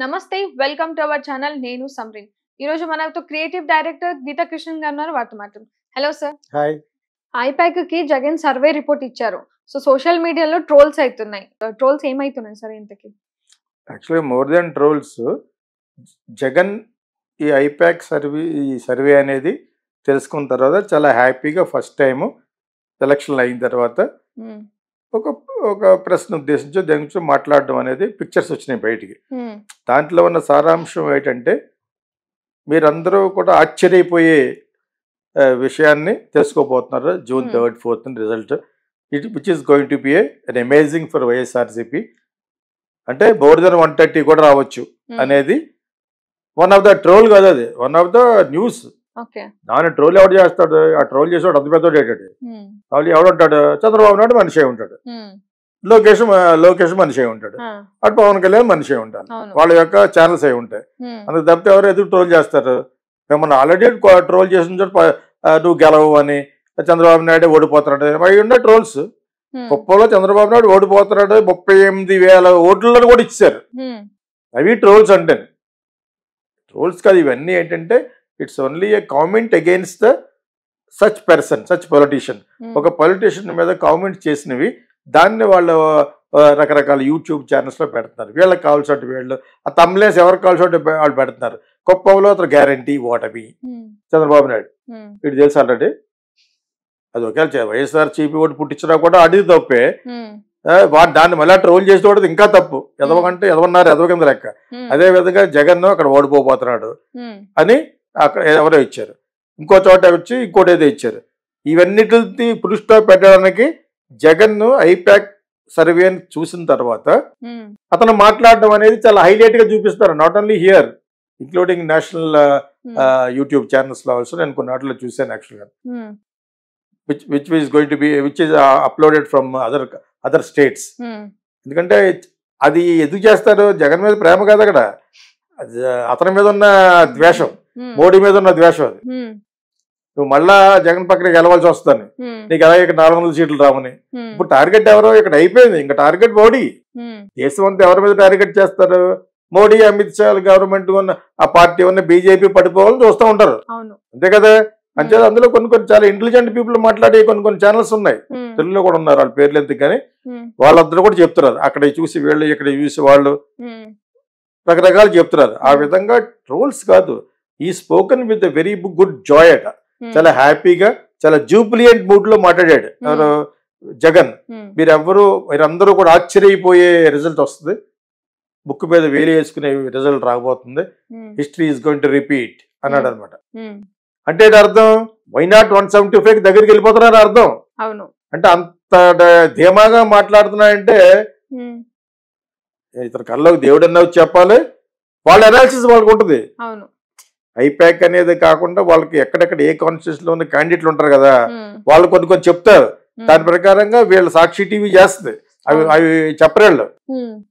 నమస్తే welcome to our channel నేను సమ్రిన్ ఈ రోజు మనతో క్రియేటివ్ డైరెక్టర్ గీతా కృష్ణన్ గారు ఉన్నారు వారితో మాట్లాడుతాం హలో సార్ హాయ్ ఐపాక్ కి జగన్ సర్వే రిపోర్ట్ ఇచ్చారు సో సోషల్ మీడియాలో ట్రోల్స్ అవుతున్నాయి ట్రోల్స్ ఏమైతున్నాయి సార్ ఇంతకి యాక్చువల్గా మోర్ దెన్ ట్రోల్స్ జగన్ ఈ ఐపాక్ సర్వే అనేది తెలుసుకున్న తర్వాత చాలా హ్యాపీగా ఫస్ట్ టైము ఎలక్షన్లు అయిన తర్వాత ఒక ఒక ప్రశ్న ఉద్దేశించి దాని గురించి మాట్లాడడం అనేది పిక్చర్స్ వచ్చినాయి బయటికి. దాంట్లో ఉన్న సారాంశం ఏంటంటే మీరందరూ కూడా ఆశ్చర్యపోయే విషయాన్ని తెలుసుకోబోతున్నారు June 3rd 4th result which is going to be an amazing for YSRCP. అంటే మోర్ దెన్ 130 కూడా రావచ్చు అనేది వన్ ఆఫ్ ద ట్రోల్ కాదు, అది వన్ ఆఫ్ ద న్యూస్. దాని ట్రోల్ ఎవడు చేస్తాడు? ఆ ట్రోల్ చేసేవాడు అంత పెద్దోడు ఏంటాడు? వాళ్ళు ఎవడుంటాడు? చంద్రబాబు నాయుడు మనిషి అయి ఉంటాడు, లోకేష్ మనిషి అయి ఉంటాడు, అటు పవన్ కళ్యాణ్ మనిషి అయి ఉంటారు, వాళ్ళ యొక్క ఛానల్స్ అయి ఉంటాయి. అందుకు తప్పితే ఎవరు ఎదురు ట్రోల్ చేస్తారు? మిమ్మల్ని ఆల్రెడీ ట్రోల్ చేసిన చోట నువ్వు గెలవు అని, చంద్రబాబు నాయుడు ఓడిపోతున్నాడు అవి ఉన్న ట్రోల్స్. కుప్పంలో చంద్రబాబు నాయుడు ఓడిపోతున్నాడు 38,000 ఓట్లను కూడా ఇచ్చారు. అవి ట్రోల్స్ అంటే. ట్రోల్స్ కాదు ఇవన్నీ. ఏంటంటే it's only A comment against the such person, such politician. ఒక పొలిటీషియన్ మీద కామెంట్ చేసినవి దాన్ని వాళ్ళు రకరకాల యూట్యూబ్ ఛానల్స్లో పెడుతున్నారు. వీళ్ళకి కావాల్సిన వీళ్ళు ఆ తమ్లేస్ ఎవరికి కావాల్సిన వాళ్ళు పెడుతున్నారు. కుప్పంలో అతను గ్యారంటీ ఓటమి చంద్రబాబు నాయుడు వీడు తెలుసు ఆల్రెడీ. అది ఒకవేళ వైఎస్ఆర్సీపీ ఓటు పుట్టించినా కూడా అది తప్పే. దాన్ని మళ్ళీ ట్రోల్ చేసి కూడా ఇంకా తప్పు. ఎదవకంటే ఎదవన్నారు, ఎదవ కింద లెక్క. అదే విధంగా జగన్ అక్కడ ఓడిపోబోతున్నాడు అని అక్కడ ఎవరో ఇచ్చారు, ఇంకో చోట వచ్చి ఇంకోటి ఏదో ఇచ్చారు. ఇవన్నిటిని పులి స్టాప్ పెట్టడానికి జగన్ ఐపాక్ సర్వేని చూసిన తర్వాత అతను మాట్లాడడం అనేది చాలా హైలైట్ గా చూపిస్తారు. Not only here, including national YouTube channels లో ఆల్సో. నేను కొన్ని వాటిలో చూశాను యాక్చువల్గా. Which is going to B which is uploaded from other states. ఎందుకంటే అది ఎందుకు చేస్తారు? జగన్ మీద ప్రేమ కాదు అక్కడ, అతని మీద ఉన్న ద్వేషం, మోడీ మీద ఉన్న ద్వేషం. అది నువ్వు మళ్ళా జగన్ పక్కన గెలవాల్సి వస్తుంది, నీకు అలాగే ఇక్కడ 400 సీట్లు రామని. ఇప్పుడు టార్గెట్ ఎవరో ఇక్కడ అయిపోయింది, ఇంకా టార్గెట్ మోడీ. దేశం అంతా ఎవరి మీద టార్గెట్ చేస్తారు? మోడీ, అమిత్ షా గవర్నమెంట్ ఉన్న ఆ పార్టీ ఉన్న బీజేపీ పడిపోవాలని చూస్తూ ఉంటారు, అంతే కదా. అంటే అందులో కొన్ని చాలా ఇంటెలిజెంట్ పీపుల్ మాట్లాడే కొన్ని ఛానల్స్ ఉన్నాయి, తెలుగులో కూడా ఉన్నారు, వాళ్ళ పేర్లు ఎందుకు కానీ వాళ్ళందరూ కూడా చెప్తున్నారు. అక్కడ చూసి వీళ్ళు, ఇక్కడ చూసి వాళ్ళు రకరకాలు చెప్తున్నారు. ఆ విధంగా ట్రోల్స్ కాదు, ఈ spoken with very good Joy అట. చాలా చాలా జూబిలియంట్ మూడ్ లో మాట్లాడాడు జగన్. మీరందరూ కూడా ఆశ్చర్యపోయే రిజల్ట్ వస్తుంది, బుక్ మీద వేలు వేసుకునే రిజల్ట్ రాబోతుంది, history is going to repeat అన్నాడు అనమాట. అంటే అర్థం వై నాట్ 175 దగ్గరికి వెళ్ళిపోతున్నారు అర్థం. అంటే అంత ధీమాగా మాట్లాడుతున్నాయంటే ఇతను కళ్ళకి దేవుడు అన్న చెప్పాలి, వాళ్ళ అనాలిసిస్ వాళ్ళకి ఉంటుంది. ఐపాక్ అనేది కాకుండా వాళ్ళకి ఎక్కడెక్కడ ఏ కాన్స్టిట్యూషన్ లో ఉన్న క్యాండిడేట్లు ఉంటారు కదా, వాళ్ళు కొన్ని చెప్తారు. దాని ప్రకారంగా వీళ్ళు సాక్షి టీవీ చేస్తుంది, అవి చెప్పరేళ్ళు.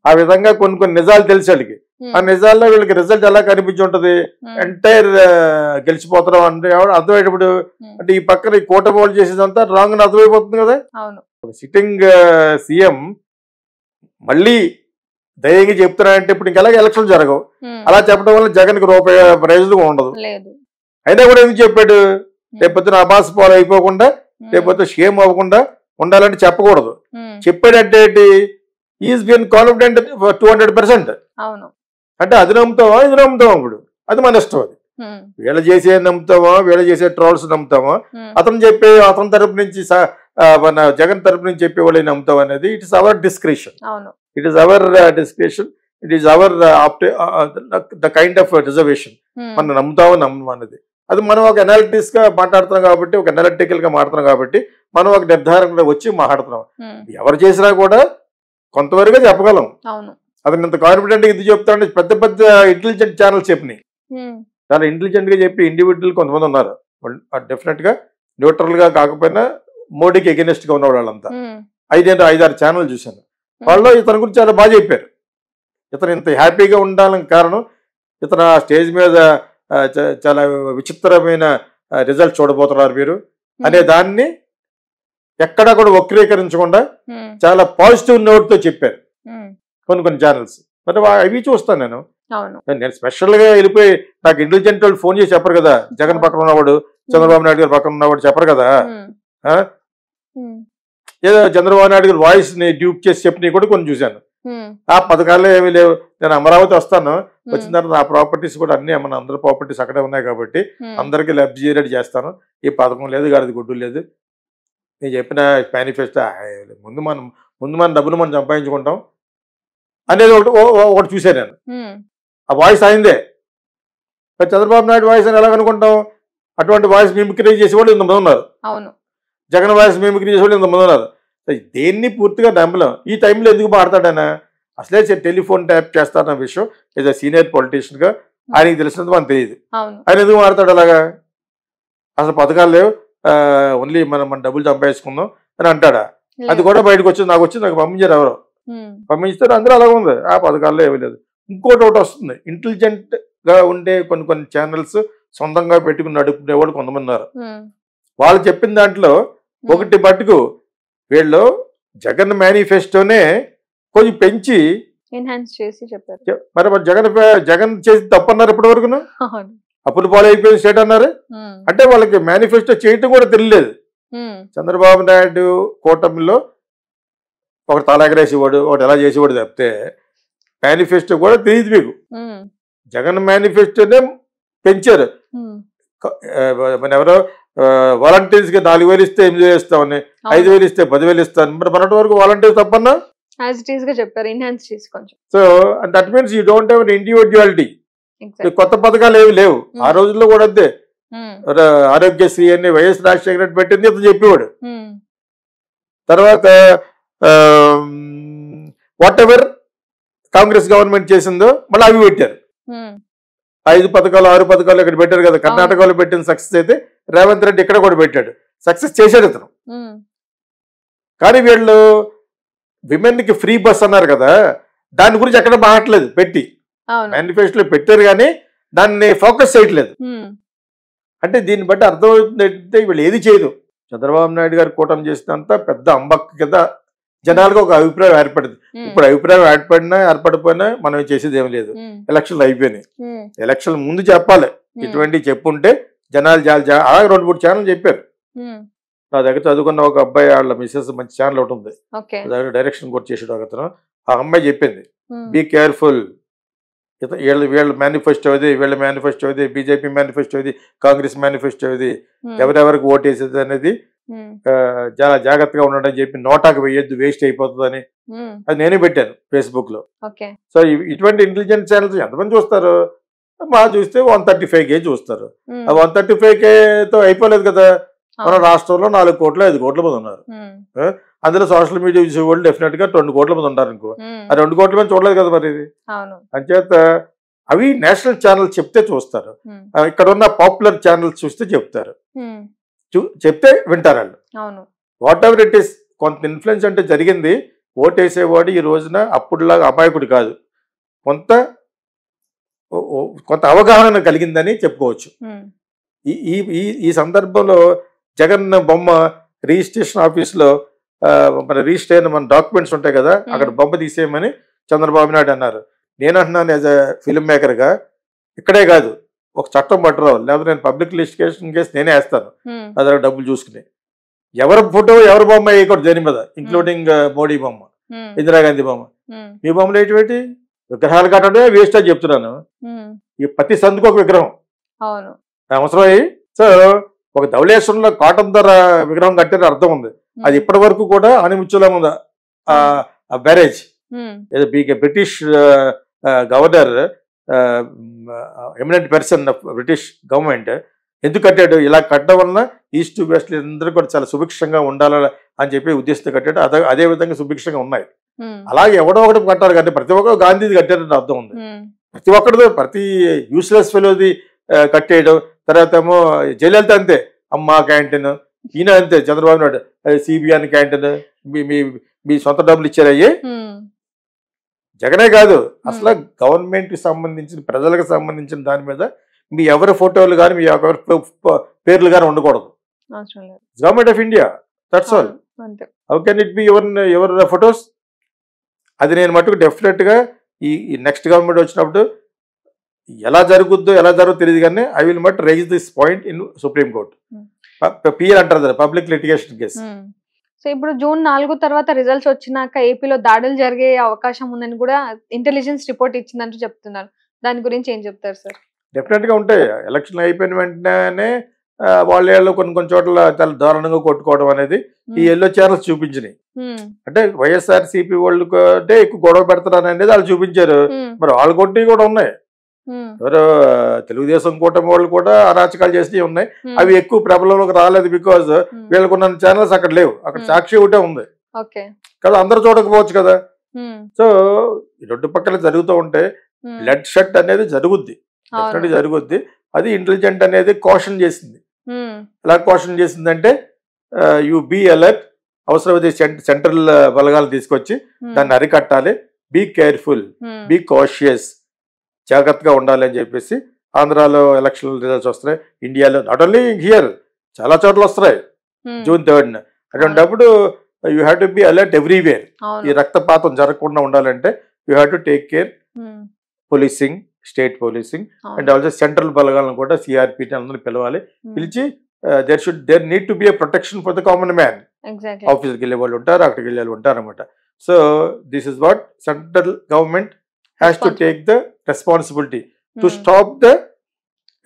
ఆ విధంగా కొన్ని నిజాలు తెలిసి వాళ్ళకి, ఆ నిజాల్లో వీళ్ళకి రిజల్ట్ ఎలా కనిపించి ఉంటది, ఎంటైర్ గెలిచిపోతాం అంటే అర్థమయ్యేటప్పుడు. అంటే ఈ పక్కన ఈ కూటమి వాళ్ళు చేసేదంతా రాంగ్ అని అర్థమైపోతుంది కదా. సిట్టింగ్ సీఎం మళ్ళీ ధైర్యంగా చెప్తున్నారంటే ఇప్పుడు ఇంకెలాగ ఎలక్షన్ జరగవు. అలా చెప్పడం వల్ల జగన్ కి రూపాయి ప్రయోజనం ఉండదు. అయినా కూడా ఎందుకు చెప్పాడు? లేకపోతే అబాస్ పాలు అయిపోకుండా, లేకపోతే షేమ్ అవ్వకుండా ఉండాలంటే చెప్పకూడదు. చెప్పాడంటే ఏంటి? Is been confident 200%. అంటే అది నమ్ముతావా, ఇది నమ్ముతావా? ఇప్పుడు అది మన ఇష్టం. అది వీళ్ళ చేసే నమ్ముతావా, వీళ్ళ చేసే ట్రోల్స్ నమ్ముతావా, అతని తరపు నుంచి మన జగన్ తరపు నుంచి చెప్పే వాళ్ళని నమ్ముతావా అనేది it is our discretion. It is our discretion, it is our the kind of reservation. మనం నమ్ముతామో నమ్మం అనేది అది మనం ఒక అనాలిటిక్స్ గా మాట్లాడుతున్నాం కాబట్టి, ఒక అనాలిటికల్ గా మాట్లాడుతున్నాం కాబట్టి మనం ఒక నిర్ధారణలో వచ్చి మాట్లాడుతున్నాం. ఎవరు చేసినా కూడా కొంతవరకు చెప్పగలం. అతను ఇంత కాన్ఫిడెంట్ గా ఇది చెప్తాడు. పెద్ద పెద్ద ఇంటెలిజెంట్ ఛానల్స్ చెప్పినాయి, చాలా ఇంటెలిజెంట్ గా చెప్పి ఇండివిజువల్ కొంతమంది ఉన్నారు. డెఫినెట్ గా న్యూట్రల్ గా కాకపోయినా మోడీకి ఎగెనిస్ట్ గా ఉన్న వాళ్ళంతా 5-6 ఛానల్ చూశాను. వాళ్ళు ఇతని గురించి చాలా బాగా చెప్పారు. ఇతను ఇంత హ్యాపీగా ఉండాలని కారణం, ఇతను స్టేజ్ మీద చాలా విచిత్రమైన రిజల్ట్ చూడబోతున్నారు మీరు అనే దాన్ని ఎక్కడా కూడా వక్రీకరించకుండా చాలా పాజిటివ్ నోట్ తో చెప్పారు కొన్ని ఛానల్స్. మరి అవి చూస్తాను నేను. అవును. నేను స్పెషల్ గా వెళ్ళిపోయి నాకు ఇంటెలిజెంట్ వాళ్ళు ఫోన్ చేసి చెప్పరు కదా, జగన్ పక్కన ఉన్నవాడు చంద్రబాబు నాయుడు గారు పక్కన ఉన్నవాడు చెప్పరు కదా. ఆ? ఏదో చంద్రబాబు నాయుడు గారి వాయిస్ ని డ్యూప్ చేసి చెప్పినవి కూడా కొన్ని చూశాను. ఆ పథకాలు ఏమీ లేవు. నేను అమరావతి వస్తాను, వచ్చిన తర్వాత నా ప్రాపర్టీస్ కూడా అన్ని మన అందరి ప్రాపర్టీస్ అక్కడే ఉన్నాయి కాబట్టి అందరికీ లబ్ధి చేరేట్ చేస్తాను. ఈ పథకం లేదు, గాడిది గుడ్డు లేదు. నేను చెప్పిన మేనిఫెస్టో ముందు మన డబ్బులు మనం సంపాదించుకుంటాం అనేది ఒకటి చూశాను నేను. ఆ వాయిస్ అయిందే. చంద్రబాబు నాయుడు వాయిస్ అని ఎలా అనుకుంటాం? అటువంటి వాయిస్ మిమిక్రీ చేసేవాళ్ళు ఇంతమంది ఉన్నారు. జగన్ వాయిస్ మిమిక్రీ చేసేవాళ్ళు ఇంతమంది ఉన్నారు. దేన్ని పూర్తిగా నమ్మలేం. ఈ టైంలో ఎందుకు మాట్లాడానా? అసలే టెలిఫోన్ ట్యాప్ చేస్తారన్న విషయం ఏదో సీనియర్ పొలిటీషియన్ గా ఆయనకి తెలిసినంత మనకు తెలియదు. ఆయన ఎందుకు మాట్లాడు అలాగా? అసలు పథకాలు లేవు, ఓన్లీ మన డబ్బులు సంపాదించుకుందాం అని అంటాడా? అది కూడా బయటకు వచ్చింది. నాకు పంపించారు ఎవరో, పంపించారు. అందరూ అలాగ ఉంది. ఆ పథకాల్లో ఏమీ లేదు. ఇంకోటి ఒకటి వస్తుంది, ఇంటెలిజెంట్ గా ఉండే కొన్ని ఛానల్స్ సొంతంగా పెట్టుకుని నడుపుకునేవాళ్ళు కొంతమంది ఉన్నారు. వాళ్ళు చెప్పిన దాంట్లో ఒకటి మట్టుకు వీళ్ళు జగన్ మేనిఫెస్టోనే కొంచెం పెంచి ఎన్హాన్స్ చేసి చెప్పారు. మరి జగన్ చేసి తప్పన్నారు ఇప్పటి వరకు. అప్పుడు పాలు అయిపోయిన స్టేట్ అన్నారు. అంటే వాళ్ళకి మేనిఫెస్టో చేయటం కూడా తెలియలేదు. చంద్రబాబు నాయుడు కూటమిలో ఒకటి తలాగరేసేవాడు, ఒకటి ఎలా చేసేవాడు తప్పితే మేనిఫెస్టో కూడా తెలియదు మీకు. జగన్ మేనిఫెస్టోనే పెంచారు. మన ఎవరో వాలంటీర్స్ కి 4,000 ఇస్తే 8,000 ఇస్తామని, 5,000 ఇస్తే 10,000 ఇస్తాను. మరి మనటి వరకు వాలంటీర్స్ తప్పన్నా చెప్పారు, ఎన్హాన్స్ చేసి కొంచెం. So that means you don't have individuality. కొత్త పథకాలు ఏమి లేవు. ఆ రోజుల్లో కూడా అంతే. ఆరోగ్యశ్రీ అని వైఎస్ రాజశేఖర రెడ్డి పెట్టింది అతను చెప్పేవాడు. తర్వాత వాట్ ఎవర్ కాంగ్రెస్ గవర్నమెంట్ చేసిందో మళ్ళీ అవి పెట్టారు. 5 పథకాలు 6 పథకాలు ఇక్కడ పెట్టారు కదా. కర్ణాటకలో పెట్టిన సక్సెస్ అయితే రేవంత్ రెడ్డి ఇక్కడ కూడా పెట్టాడు, సక్సెస్ చేశాడు అతను. కానీ వీళ్ళు విమెన్ కి ఫ్రీ బస్ అన్నారు కదా, దాని గురించి ఎక్కడ మాట్లాడలేదు. పెట్టి మేనిఫెస్టోలో పెట్టారు కానీ దాన్ని ఫోకస్ చేయట్లేదు. అంటే దీన్ని బట్టి అర్థమవుతుందంటే వీళ్ళు ఏది చేయదు. చంద్రబాబు నాయుడు గారు కూటమి చేసినంత పెద్ద అంబక్ కింద జనాలకు ఒక అభిప్రాయం ఏర్పడింది. ఇప్పుడు అభిప్రాయం ఏర్పడిపోయినా మనం చేసేది ఏం లేదు. ఎలక్షన్లు అయిపోయినాయి. ఎలక్షన్ ముందు చెప్పాలి. ఇటువంటివి చెప్పుంటే జనాలు అలాగే 2-3 ఛానల్ చెప్పారు. నా దగ్గర చదువుకున్న ఒక అబ్బాయి, వాళ్ళ మిస్సెస్ మంచి ఛానల్ ఒకటి ఉంది, దగ్గర డైరెక్షన్ కూడా చేసాడు ఒక అతను. ఆ అమ్మాయి చెప్పింది, బీ కేర్ఫుల్, వీళ్ళ మేనిఫెస్టో ఇది, వీళ్ళ మేనిఫెస్టో ఇది, బీజేపీ మేనిఫెస్టో ఇది, కాంగ్రెస్ మేనిఫెస్టో ఇది, ఎవరెవరికి ఓటేసేది అనేది చాలా జాగ్రత్తగా ఉండడం చెప్పి, నోటాకు వేయొద్దు, వేస్ట్ అయిపోతుందని. అది నేనే పెట్టాను ఫేస్బుక్ లో. సో ఇటువంటి ఇంటెలిజెంట్ ఛానల్స్ ఎంతమంది చూస్తారు? బాగా చూస్తే 135K చూస్తారు. ఆ 135K తో అయిపోలేదు కదా. మన రాష్ట్రంలో 4 కోట్ల 5 కోట్ల మంది ఉన్నారు. అందులో సోషల్ మీడియా చూసే వాళ్ళు డెఫినెట్ గా 2 కోట్ల మంది ఉంటారు అనుకో. ఆ 2 కోట్ల మంది చూడలేదు కదా మరి ఇది. అంచేత అవి నేషనల్ ఛానల్స్ చెప్తే చూస్తారు. ఇక్కడ ఉన్న పాపులర్ ఛానల్స్ చూస్తే చెప్తారు. చెప్తే వింటారు వాళ్ళు. వాట్ ఎవర్ ఇట్ ఈస్, కొంత ఇన్ఫ్లుయెన్స్ అంటే జరిగింది. ఓటేసేవాడు ఈ రోజున అప్పుడులాగా అమాయకుడు కాదు, కొంత అవగాహన కలిగిందని చెప్పుకోవచ్చు. ఈ సందర్భంలో జగన్ బొమ్మ రిజిస్ట్రేషన్ ఆఫీస్లో మన రిజిస్టర్ అయిన మన డాక్యుమెంట్స్ ఉంటాయి కదా, అక్కడ బొమ్మ తీసేయమని చంద్రబాబు నాయుడు అన్నారు. నేను అంటున్నాను యాజ్ అ ఫిల్మ్ మేకర్గా, ఇక్కడే కాదు ఒక చట్టం పట్టరావు, లేకపోతే నేను పబ్లిక్ లిస్టికేషన్ కేసు నేనే వేస్తాను. అదే డబ్బులు చూసుకుని ఎవరి ఫోటో ఎవరి బొమ్మ వేయకూడదు దేని మీద, ఇంక్లూడింగ్ మోడీ బొమ్మ, ఇందిరాగాంధీ బొమ్మ. మీ బొమ్మలు ఏంటి విగ్రహాలు కట్టడమే వేస్ట్ అని చెప్తున్నాను. ఈ ప్రతి సందుకు ఒక విగ్రహం అవసరం. సో ఒక ధవళేశ్వరంలో కాటన్ ధర విగ్రహం కట్టారు అర్థం ఉంది. అది ఇప్పటి వరకు కూడా ఆనిముత్యంలో ఉంది. ఆ బ్యారేజ్ ఏదో British governor, eminent person British government ఎందుకు కట్టాడు? ఇలా కట్టడం వలన ఈస్ట్ వెస్ట్ అందరూ కూడా చాలా సుభిక్షంగా ఉండాలి అని చెప్పి ఉద్దేశంతో కట్టాడు. అదే విధంగా సుభిక్షంగా ఉన్నాయి. అలాగే ఎవడో ఒకటి కట్టారు కానీ ప్రతి ఒక్కరు గాంధీది కట్టారని అర్థం ఉంది. ప్రతి ఒక్కరితో ప్రతి యూస్లెస్ ఫెలోది కట్టేయడం. తర్వాత ఏమో జయలలిత అంతే, అమ్మ క్యాంటీన్. ఈయన అంతే, చంద్రబాబు నాయుడు సిబిఎన్ క్యాంటీన్. మీ సొంత డబ్బులు ఇచ్చారయ్యి. జగనే కాదు, అసలు గవర్నమెంట్ కి సంబంధించిన ప్రజలకు సంబంధించిన దాని మీద మీ ఎవరి ఫోటోలు కానీ మీ ఎవరి పేర్లు కానీ ఉండకూడదు. Government of India, that's all. How can it be your photos? అది నేను మటుకు డెఫినెట్ గా ఈ నెక్స్ట్ గవర్నమెంట్ వచ్చినప్పుడు ఎలా జరుగుద్దో తెలియదు కానీ I will but raise this point in supreme court. PIL అంటారు పబ్లిక్ లిటిగేషన్ కేసు. సో ఇప్పుడు జూన్ 4 తర్వాత రిజల్ట్స్ వచ్చినాక ఏపీలో దాడులు జరిగే అవకాశం ఉందని కూడా ఇంటెలిజెన్స్ రిపోర్ట్ ఇచ్చిందంటూ చెప్తున్నారు. దాని గురించి ఏం చెప్తారు సార్? డెఫినెట్ గా ఉంటాయి. ఎలక్షన్ అయిపోయిన వెంటనే వాళ్ళ కొన్ని చోట్ల చాలా దారుణంగా కొట్టుకోవడం అనేది ఈ ఎల్లో ఛానల్స్ చూపించినాయి. అంటే వైఎస్ఆర్సీపీ వాళ్ళు అంటే ఎక్కువ గొడవ పెడతారు అనేది వాళ్ళు చూపించారు. మరి వాళ్ళు కొట్టి కూడా ఉన్నాయి. ఎవరో తెలుగుదేశం కూటమి వాళ్ళు కూడా అరాచకాలు చేసినవి ఉన్నాయి. అవి ఎక్కువ ప్రబలంలోకి రాలేదు బికాజ్ వీళ్ళకున్న ఛానల్స్ అక్కడ లేవు. అక్కడ సాక్షి ఒకటే ఉంది కదా, అందరూ చూడకపోవచ్చు కదా. సో ఈ రెండు పక్కల జరుగుతూ ఉంటే బ్లడ్ షట్ అనేది జరుగుద్ది, డెఫినెట్గా జరుగుద్ది. అది ఇంటెలిజెంట్ అనేది కాషన్ చేసింది. ఎలా కాషన్ చేసిందంటే యు బీ అలర్ట్, అవసరమైతే సెంట్రల్ బలగాలు తీసుకొచ్చి దాన్ని అరికట్టాలి, బీ కేర్ఫుల్, బీ కాషియస్, జాగ్రత్తగా ఉండాలి అని చెప్పేసి. ఆంధ్రాలో ఎలక్షన్ రిజల్ట్స్ వస్తున్నాయి, ఇండియాలో నాట్ ఓన్లీ హియర్ చాలా చోట్ల వస్తున్నాయి జూన్ 3. అటువంటిప్పుడు you have to be alert everywhere. ఈ రక్తపాతం జరగకుండా ఉండాలంటే you have to take care policing, state policing and also central బలగాలను కూడా సిఆర్పి అందరినీ పిలవాలి. పిలిచి there need to be a protection for the common man. ఆఫీస్కి వెళ్ళే వాళ్ళు ఉంటారు, అక్కడికి వెళ్ళే వాళ్ళు ఉంటారు అనమాట. So this is what central government has to take the responsibility to stop the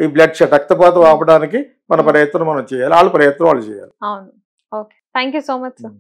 ఈ బ్లడ్ షట్, రక్తపాతం ఆపడానికి మన ప్రయత్నం మనం చేయాలి, వాళ్ళ ప్రయత్నం వాళ్ళు చేయాలి. అవును. Okay, thank you so much sir.